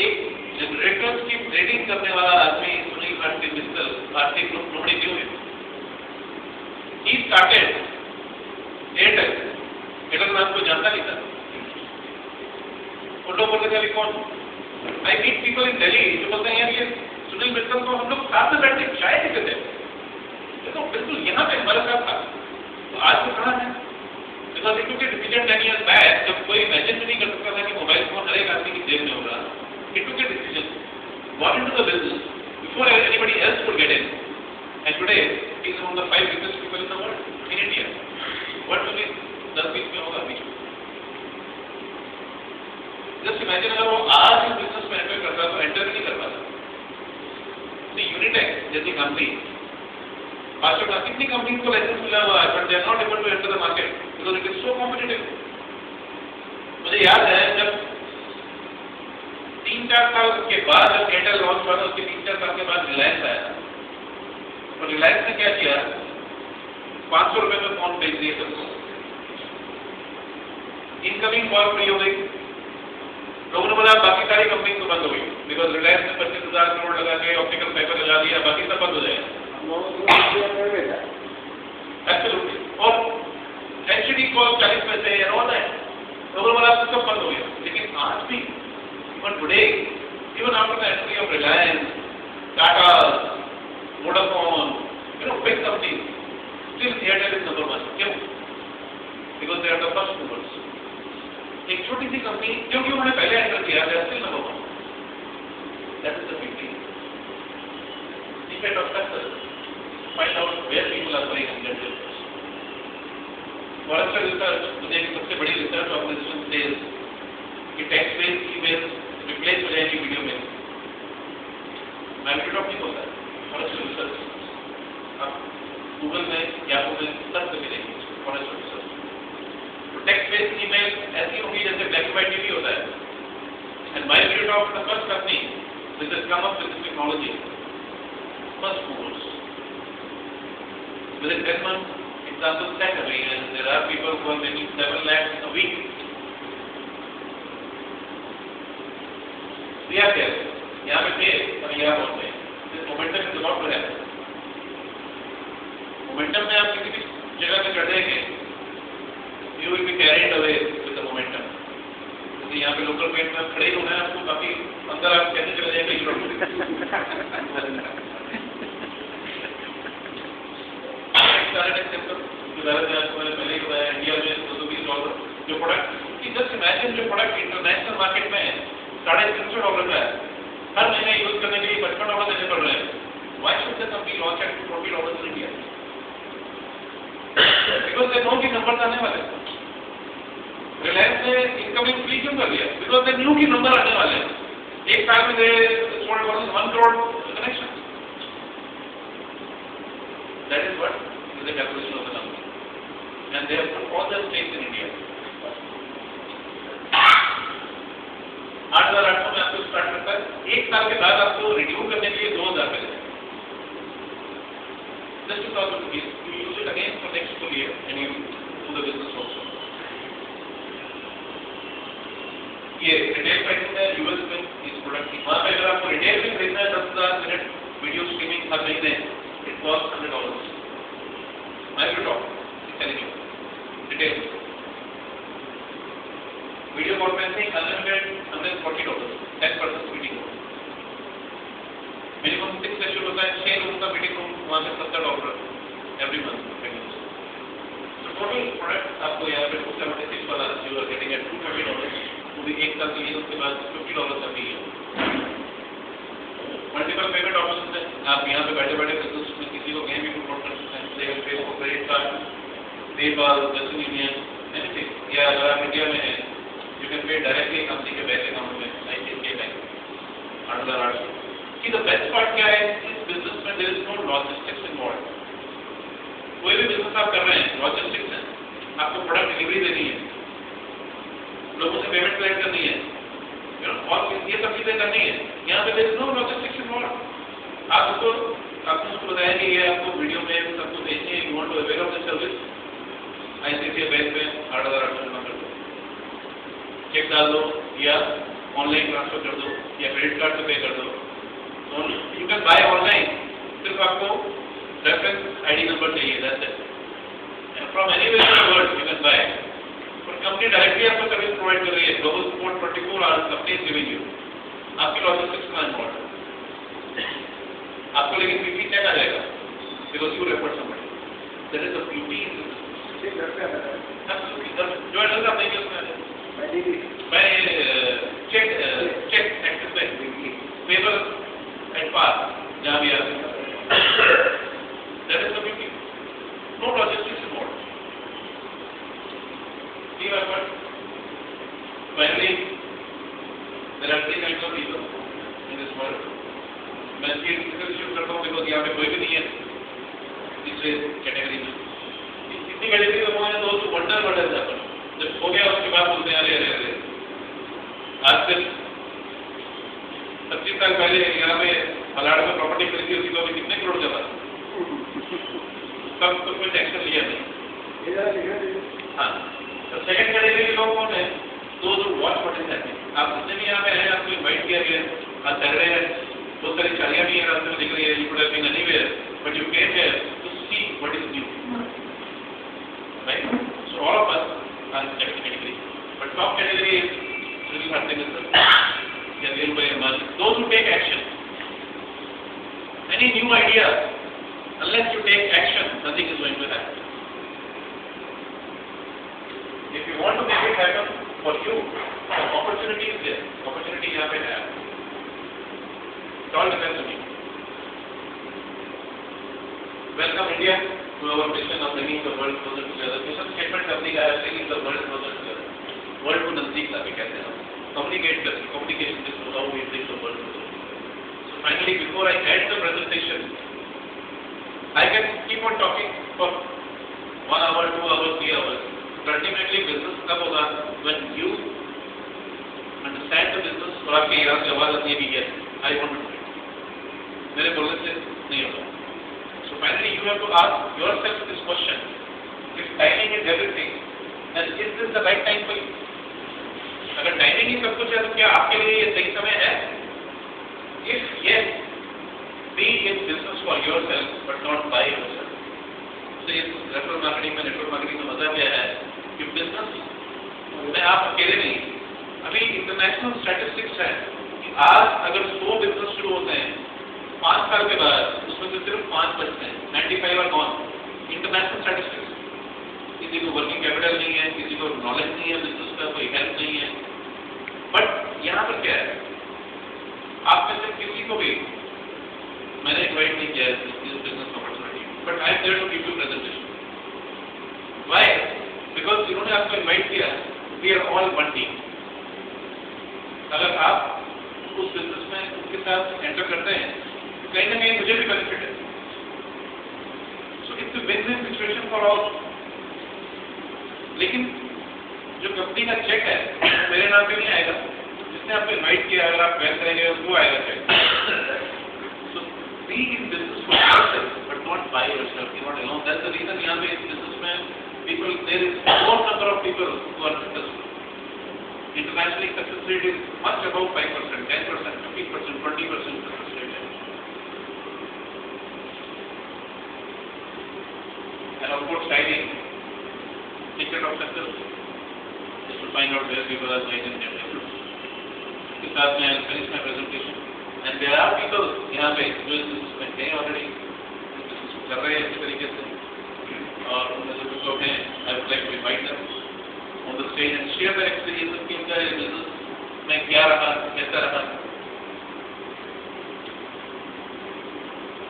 एक जनरेटर्स की ट्रेडिंग करने वाला आदमी Sunil Bharti Mittal Bharti group nobody knew him. He started Airtel. Airtel नाम को जानता नहीं था. लोग बोलते थे कौन. I meet people in Delhi जो बोलते हैं यार ये सुनील मित्तल को हम लोग साथ में बैठने चाय पीते थे. देखो बिल्कुल यहाँ पे हमारे साथ था. तो आज वो कहाँ है? Because it took a decision 10 years back, जब कोई इमेजिन भी नहीं कर सकता था कि मोबाइल फोन हर एक आदमी की जेब में होगा. It took a decision, got into the business before anybody else could get in. And today he is one of the 5 biggest people in the world in India. What will be 10-20 में होगा बीच में. Just imagine अगर वो आज इस business में enter करता तो एंटर नहीं कर पाता. तो यूनिटेक जैसी कंपनी, पासवर्ड कितनी कंपनी को लाइसेंस मिला हुआ है, but they are not able to enter the market because it is so competitive. मुझे याद है जब 3-4 साल के बाद जब एयरटेल लॉन्च हुआ था, उसके 3-4 साल के बाद रिलायंस आया था. और रिलायंस ने क्या किया, 500 रुपए में फोन बेच दिए सबको. इनकमिंग कॉल फ्री हो गई. लोगों ने बोला बाकी सारी कंपनी तो बंद हो गई बिकॉज रिलायंस ने 25,000 करोड़ लगा के ऑप्टिकल फाइबर लगा दिया, बाकी सब बंद हो जाएगा. एब्सोल्युटली. और एचडी कॉल 40 पैसे या ऑल दैट, लोगों ने बोला सब बंद हो गया. लेकिन आज भी even today, even after the entry of Reliance, Tata, Vodafone, big companies, still Airtel is number 1. क्यों? Because they are the first movers. एक छोटी सी कंपनी क्योंकि उन्होंने पहले एंटर किया, they are still number 1. That is the big thing. Secret of success, find out where people are going and get there first. Forrester research, दुनिया की सबसे बड़ी रिसर्च ऑर्गेनाइजेशन सेज कि टेक्स्ट बेस्ड ईमेल रिप्लेस हो जाएगी video में. Microsoft नहीं बोलता है, फॉरेस्टर रिसर्च. गूगल में या गूगल सर्च पे मिलेगी फॉरेस्ट ऑफिसर। तो टेक्स्ट बेस्ड ईमेल ऐसी होगी जैसे ब्लैक एंड व्हाइट टीवी होता है। And Microsoft the first company which has come up with this technology, first movers. Within 10 months, examples set away, and there are people who are making 7 lakhs a week. दिया क्या यहाँ पे थे और यहाँ पहुंच गए। This momentum is about to happen. Momentum में आप किसी भी जगह पे चढ़ जाएंगे, you will be carried away with the momentum. जैसे यहाँ पे लोकल पेट में खड़े ही होना है, आपको काफी अंदर आप कैसे चले जाएंगे यूरोप में। पहले ही बताया इंडिया में $220 जो प्रोडक्ट की जस्ट इमेजिन जो प्रोडक्ट इंटरनेशनल मार्केट में है $350 का है, हर महीने यूज करने के लिए $55 देने पड़ रहे हैं। Why should the company launch at $40 in India? Because they know कि नंबर आने वाले। रिलायंस ने इनकमिंग फ्री क्यों कर दिया? Because they knew कि नंबर आने वाले हैं। एक साल में they sold 1 crore connections. That is what is the calculation of the company, and they have put all the stakes in India. 8,800 में आपको स्टार्ट करता है, एक साल के बाद आपको रिन्यू करने के लिए 2,000 मिलेगा। Just 2,000 rupees, you use it again for next full year and you do the business also. ये रिटेल प्राइसिंग है यूएस में इस प्रोडक्ट की। वहाँ पे अगर आपको रिटेल में खरीदना है 10,000 मिनट वीडियो स्ट्रीमिंग हर महीने, it cost $100. Microsoft is telling you retail video conferencing unlimited $140, 10% meeting हो। मिनिमम 6 सेशन होता है, 6 लोगों का मीटिंग रूम, वहाँ पे $70 एवरी मंथ। तो टोटल प्रोडक्ट आपको यहाँ पे 276 वाला यू आर गेटिंग एट $230, वो भी एक साल के लिए, उसके बाद $50 का भी है। मल्टीपल पेमेंट ऑप्शन है, आप यहाँ पे बैठे बैठे बिजनेस में किसी को कहीं भी प्रमोट कर सकते हैं, Facebook, credit card, PayPal, western union, anything. या अगर आप इंडिया में हैं, you can pay directly company के बैंक अकाउंट में, ICICI बैंक 8,800। कि द बेस्ट पार्ट क्या है, इस बिजनेस में there is no logistics involve. कोई भी बिजनेस आप कर रहे हैं, लॉजिस्टिक्स है, आपको प्रोडक्ट डिलीवरी देनी है, लोगों से पेमेंट कलेक्ट करनी है, और ये सब चीजें करनी है। यहाँ पे there is no logistics involve. आपने उसको बताया कि ये आपको वीडियो में सबको भेजनी है, you want to avail of the service, ICICI bank में 8,800 जमा कर दो, चेक डाल दो या ऑनलाइन ट्रांसफर कर दो या क्रेडिट कार्ड से पे कर दो। यू कैन बाय ऑनलाइन, सिर्फ आपको रेफरेंस ID नंबर चाहिए, that's it, and from anywhere in the world you can buy. और कंपनी डायरेक्टली आपको सर्विस प्रोवाइड कर रही है, global support 24 hours company is giving you. आपकी लॉजिस्टिक्स का इन्वॉल्व, आपको लेकिन वीकली चेक आ जाएगा because you refer somebody. That is the beauty in this. जो एड्रेस आप देंगे उसमें मैं cheque Axis bank paper at par जहाँ भी आते हैं। That is the beauty, no logistics involve. Finally, there are 3 kinds of people in this world. मैं ये डिस्कस करता हूँ बिकॉज यहाँ पे कोई भी नहीं है तीसरे कैटेगरी में। इतनी कैटेगरी में हमारे दोस्त वंडर जाते हैं, जब हो गया उसके बाद बोलते हैं अरे अरे अरे आज से 25 साल पहले यहाँ पे मलाड में प्रॉपर्टी खरीदी होती तो अभी कितने करोड़ जमा, तब तो कोई एक्शन लिया नहीं। हाँ, तो सेकंड कैटेगरी के लोग कौन है? दोस्त वॉच व्हाट इज हैपनिंग। आप जितने भी यहाँ पे हैं, आपको इनवाइट किया गया, आज सैटरडे है, बहुत सारी चालियाँ भी हैं रास्ते में दिख रही है, you could have been anywhere but you came here to see what is new, right? So all of us are in second category, but top category is real hurting is या real buy money, those who take action. Any new idea, unless you take action, nothing is going to happen. If you want to make it happen for you, the opportunity is there. Opportunity यहाँ पे है। It all depends on you. Welcome India to our mission of bringing the world closer together. Mission statement company का है, bringing the world closer together. World को नजदीक लाके कहते हैं हम। Communicate करते हैं, communication is how we bring the world closer. So finally, before I end the presentation, I can keep on talking for 1 hour, 2 hours, 3 hours. But ultimately business तब होगा when you understand the business और आपके यहाँ से आवाज आती है भी है I want to do it. मेरे बोलने से नहीं होगा. So finally you have to ask yourself this question: if timing is everything, then is this the right time for you? अगर टाइमिंग ही सब कुछ है तो क्या आपके लिए ये सही समय है? If yes, be in business for yourself but not by yourself. So इस रेफरल मार्केटिंग में नेटवर्क मार्केटिंग में मजा क्या है कि बिजनेस में आप अकेले नहीं. अभी इंटरनेशनल स्टैटिस्टिक्स है कि आज अगर 100 बिजनेस शुरू होते हैं 5 साल के बाद उसमें से सिर्फ 5 बचते हैं. 95 आर गॉन. International statistics. किसी को वर्किंग कैपिटल नहीं है, किसी को नॉलेज नहीं है बिजनेस का, कोई हेल्प नहीं है. बट यहाँ पर क्या है, आप में से किसी को भी मैंने इन्वाइट नहीं किया business opportunity, but I am there to give you presentation. Why? Because इन्होंने आपको इन्वाइट किया. We are all one team. अगर आप उस बिजनेस में उनके साथ एंटर करते हैं तो कहीं ना कहीं मुझे भी बेनिफिट है. So it's a win win situation for all. लेकिन जो कंपनी का चेक है मेरे नाम पे नहीं आएगा. जिसने आपको इन्वाइट किया अगर आप वेल करेंगे वो आएगा cheque. So be in business for yourself but not by yourself. You not alone. That's the reason यहाँ पे इस बिजनेस में people there is more number of people who are successful. Internationally, success rate is much above 5%, 10%, 15%, 20% success rate. And of course, timing, secret of success is to find out where people are going in their life. इसके साथ मैं finish my presentation. And there are people यहाँ पे जो इस business में हैं already, business कर रहे हैं अच्छे तरीके से. और उनमें जो कुछ लोग हैं, I would like to invite them on the stage and share their experience कि उनका business में क्या रहा, कैसा रहा.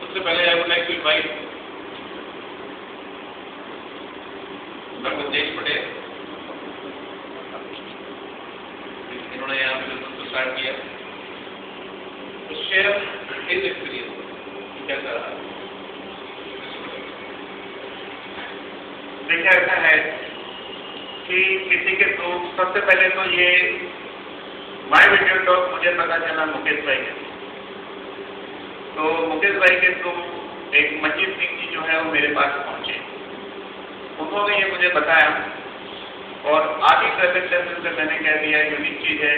सबसे पहले I would like to invite Dr. Desh Patel. इन्होंने यहाँ पे बिजनेस को स्टार्ट किया. तो शेयर हिज एक्सपीरियंस कैसा रहा. देखिए ऐसा है कि किसी के थ्रू सबसे पहले तो ये माय वीडियो टॉक मुझे पता चला मुकेश भाई के. तो मुकेश भाई के थ्रू एक मंजीत सिंह जी जो है वो मेरे पास पहुंचे. उन्होंने ये मुझे बताया और आधी प्रेजेंटेशन से मैंने कह दिया यूनिक चीज़ है.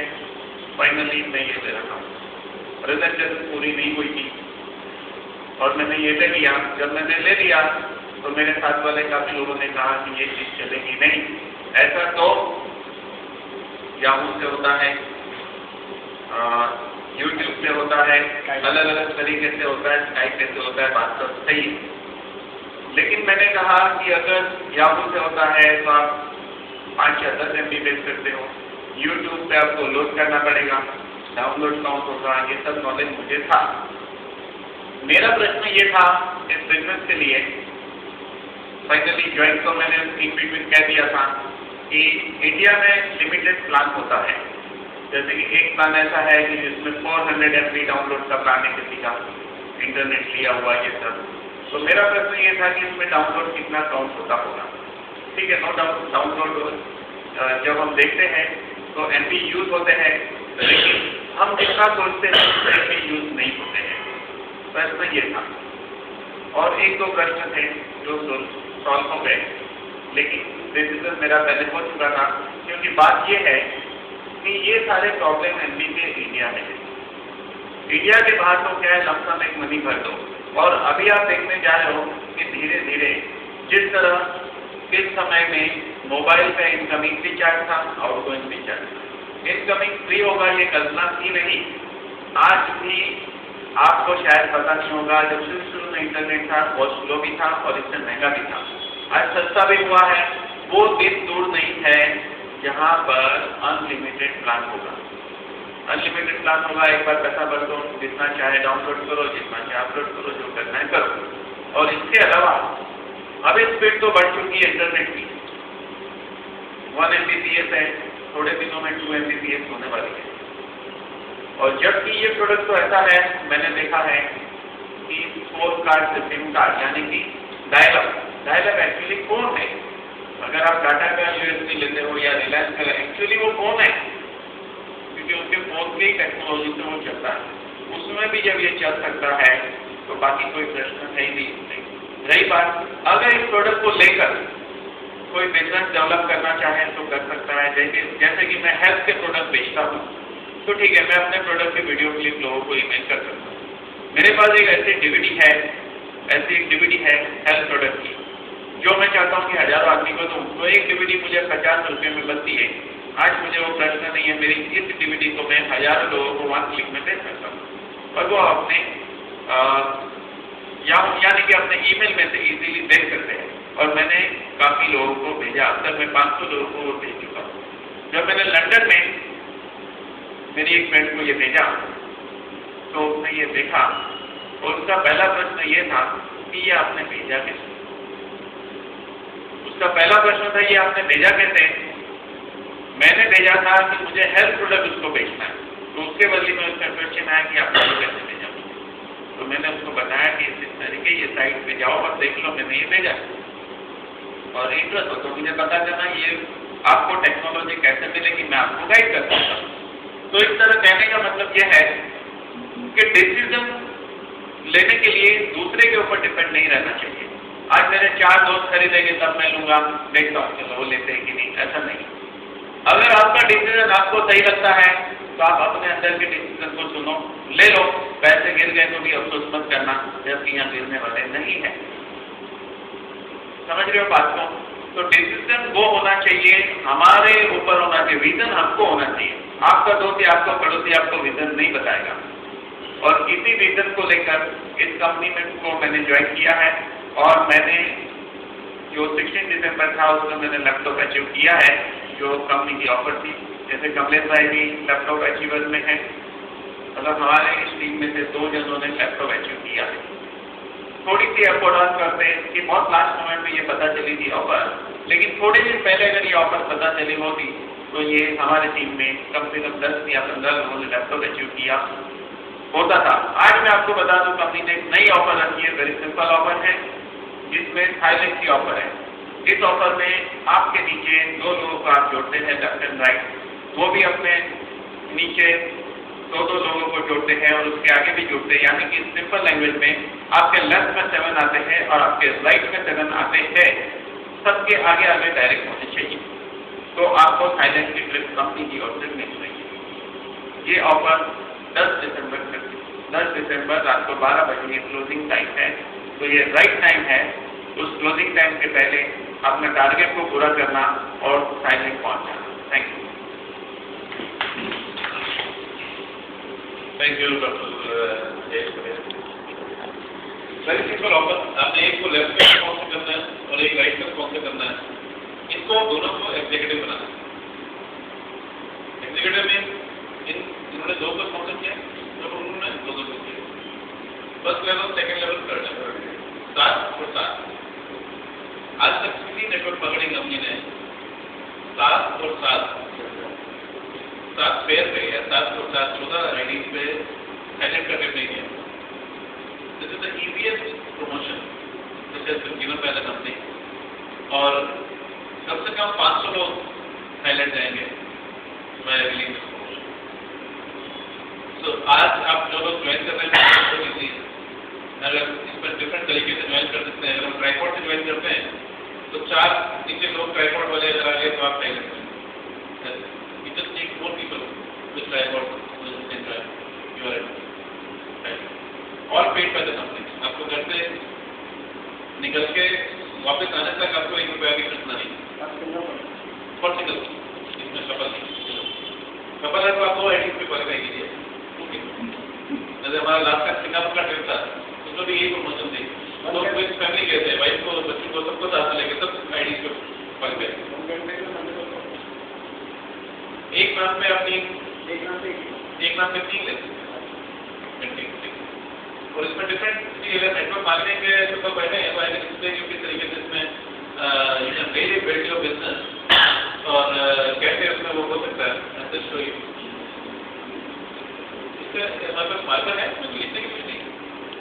फाइनली मैं ये ले रहा हूँ. प्रेजेंटेशन पूरी नहीं हुई थी और मैंने ये ले लिया. जब मैंने ले लिया तो मेरे साथ वाले काफ़ी लोगों ने कहा कि ये चीज़ चलेगी नहीं. ऐसा तो याहू से होता है, यूट्यूब से होता है, अलग अलग तरीके से होता है, स्काइप से होता है. बात तो सही. लेकिन मैंने कहा कि अगर याहू से होता है तो आप 5 या 10 MB भेज सकते हो. यूट्यूब पे आपको लोड करना पड़ेगा, डाउनलोड काउंट होगा. ये सब नॉलेज मुझे था. मेरा प्रश्न ये था इस बिजनेस के लिए. फाइनली ज्वाइन तो मैंने इन बिटवीन कह दिया था कि इंडिया में लिमिटेड प्लान होता है. जैसे कि एक प्लान ऐसा है कि जिसमें 400 MB डाउनलोड का प्लान है किसी का, इंटरनेट लिया हुआ ये सब. तो मेरा प्रश्न ये था कि इसमें डाउनलोड कितना काउंट होता होगा. ठीक है, नो डाउट डाउनलोड जब हम देखते हैं तो MB यूज होते हैं, लेकिन हम जितना सोचते हैं MB यूज नहीं होते हैं. प्रश्न ये था. और एक दो प्रश्न थे जो सॉल्व हो गए, लेकिन डिसीजन मेरा पहले हो चुका था. क्योंकि बात ये है कि ये सारे प्रॉब्लम MB के इंडिया में है. इंडिया के बाहर तो क्या है, लमसम एक मनी भर दो. और अभी आप देखने जा रहे हो कि धीरे धीरे जिस तरह इस समय में मोबाइल पे इनकमिंग भी चार्ज था, आउटगोइंग भी चार्ज था. इनकमिंग फ्री होगा ये कल्पना थी नहीं. आज भी आपको शायद पता नहीं होगा, जब शुरू में इंटरनेट था बहुत स्लो भी था और इससे महंगा भी था. आज सस्ता भी हुआ है. वो दिन दूर नहीं है जहाँ पर अनलिमिटेड प्लान होगा. अनलिमिटेड प्लान होगा. एक बार पैसा भर दो, जितना चाहे डाउनलोड करो, जितना चाहे अपलोड करो, जो करना है करो. और इसके अलावा अब स्पीड तो बढ़ चुकी है इंटरनेट की. 1 Mbps है, थोड़े दिनों में 2 Mbps होने वाली है. और जबकि ये प्रोडक्ट तो ऐसा है, मैंने देखा है कि 4 कार्ड से सिम कार्ड यानी कि डायल अप एक्चुअली कौन है? अगर आप टाटा का यूएसबी लेते हो या रिलायंस का, एक्चुअली वो कौन है? क्योंकि उनके फोन की टेक्नोलॉजी से वो चलता है, उसमें भी जब ये चल सकता है तो बाकी कोई प्रश्न है ही नहीं। रही बात, अगर इस प्रोडक्ट को लेकर कोई बिजनेस डेवलप करना चाहे तो कर सकता है। जैसे कि मैं हेल्थ के प्रोडक्ट बेचता हूँ तो ठीक है, मैं अपने प्रोडक्ट की वीडियो क्लिप लोगों को ईमेल कर सकता हूँ। मेरे पास एक ऐसी एक डीवीडी है हेल्थ प्रोडक्ट की, जो मैं चाहता हूँ कि हजारों आदमी को दूँ, तो एक डीवीडी मुझे 50 रुपये में बनती है। आज मुझे वो प्रश्न नहीं है, मेरी इस डीवीडी को मैं हजारों लोगों को 1 क्लिक में दे सकता हूँ और वो अपने यानी कि अपने ईमेल में से इजीली देख सकते हैं। और मैंने काफी लोगों को भेजा, अब तक मैं 500 लोगों को वो भेज चुका हूँ। जब मैंने लंदन में मेरी एक फ्रेंड को ये भेजा तो उसने ये देखा और उसका पहला प्रश्न ये था कि ये आपने भेजा कैसे? उसका पहला प्रश्न था ये आपने भेजा कैसे? मैंने भेजा था कि मुझे हेल्थ प्रोडक्ट उसको बेचना है, तो उसके बदले में उसका क्वेश्चन आया कि आपने कैसे भेजा? तो मैंने उसको बताया कि इस तरीके ये साइट पे जाओ और देख लो, मैंने ये भेजा और इंटरेस्ट हो तो मुझे पता करना ये आपको टेक्नोलॉजी कैसे मिलेगी, मैं आपको गाइड कर सकता हूँ। तो इस तरह कहने का मतलब यह है कि डिसीजन लेने के लिए दूसरे के ऊपर डिपेंड नहीं रहना चाहिए। आज मेरे 4 दोस्त खरीदेंगे तब मैं लूंगा, देखता हूँ चलो वो लेते हैं कि नहीं, ऐसा नहीं। अगर आपका डिसीजन आपको सही लगता है तो आप अपने अंदर के डिसीजन को सुनो, ले लो। पैसे गिर गए तो भी अफसोस मत करना, जबकि यहाँ गिरने वाले नहीं है। समझ रहे हो बात को? तो डिसीजन वो होना चाहिए, हमारे ऊपर होना चाहिए, विजन हमको होना चाहिए। आपका दोस्त या आपका पड़ोसी आपको विजन नहीं बताएगा। और इसी विजन को लेकर इस कंपनी में को मैंने ज्वाइन किया है और मैंने जो 16 दिसंबर था उसमें मैंने लैपटॉप अचीव किया है, जो कंपनी की ऑफर थी। जैसे कमलेश भाई भी लैपटॉप अचीवर में है, मतलब हमारे इस टीम में से 2 जनों ने लैपटॉप अचीव किया है। थोड़ी सी अफोर्ड करते हैं कि बहुत लास्ट मोमेंट में ये पता चली थी ऑफर, लेकिन थोड़े दिन पहले अगर ये ऑफर पता चली होती तो ये हमारे टीम में कम से कम 10 या 15 लोगों ने लैपटॉप अचीव किया होता था। आज मैं आपको बता दूं, कंपनी ने एक नई ऑफर रखी है, वेरी सिंपल ऑफर है, जिसमें थाईलैंड की ऑफर है। इस ऑफर में आपके नीचे 2 लोगों को आप जोड़ते हैं, लेफ्ट एंड राइट, वो भी अपने नीचे 2 लोगों को जोड़ते हैं और उसके आगे भी जोड़ते हैं, यानी कि सिंपल लैंग्वेज में आपके लेफ्ट में 7 आते हैं और आपके राइट में 7 आते हैं, सबके आगे आगे डायरेक्ट होने चाहिए। तो आपको थाईलैंड की ट्रिप कंपनी की ओर से मिल रही है। ये ऑफर 10 दिसंबर रात को 12 बजे क्लोजिंग टाइम है, तो ये राइट टाइम है। उस क्लोजिंग टाइम के पहले अपने टारगेट को पूरा करना और थाईलैंड पहुंच जाना। Thank you doctor. Very simple offer, आपने एक को लेफ्ट में कौन से करना है और एक राइट में कौन से करना है, इनको दोनों को एग्जीक्यूटिव बनाना है। एग्जीक्यूटिव में इन्होंने 2 को स्पॉन्सर किया और उन्होंने 2 को किया। First level, second level, third level, 7 और 7। आज तक किसी नेटवर्क मार्केटिंग कंपनी ने 7 और 7 पेयर पे या 7 और 7 14 आईडी पे थाईलैंड का ट्रिप नहीं किया। This is the easiest promotion this has been given by the company. और कम से कम 500 लोग थाईलैंड जाएंगे मैं रिलीज प्रमोशन। तो आज आप जो लोग ज्वाइन कर रहे हैं, अगर इसमें डिफरेंट तरीके से ज्वाइन कर सकते हैं। अगर हम ट्राइपॉड से ज्वाइन करते हैं तो 4 नीचे लोग ट्राइपॉड वाले अगर आ गए तो आप थाईलैंड में it just takes 4 people to try about you are all paid by the company। आपको घर से निकल के वापस आने तक आपको 1 रुपया भी खर्चना नहीं। फॉर सिंगल इसमें कपल है तो आप 2 आईडी पे क्वालिफाई कीजिए। जैसे हमारा लास्ट का सिंगापुर का ट्रिप था, उसमें भी यही प्रमोशन थी। तो विद फैमिली गए थे, वाइफ को, बच्चों को, सबको साथ लेके सब आईडी पे क्वालिफाई। एक नाम पे अपनी एक नाम पे 3 लेते और इसमें डिफरेंट नेटवर्क मार्केटिंग के सबसे पहले किस तरीके से इसमें डेली बिल्ड योर बिजनेस और कैसे उसमें वो हो सकता है। इससे हमारे पास मार्केट है, लिखने की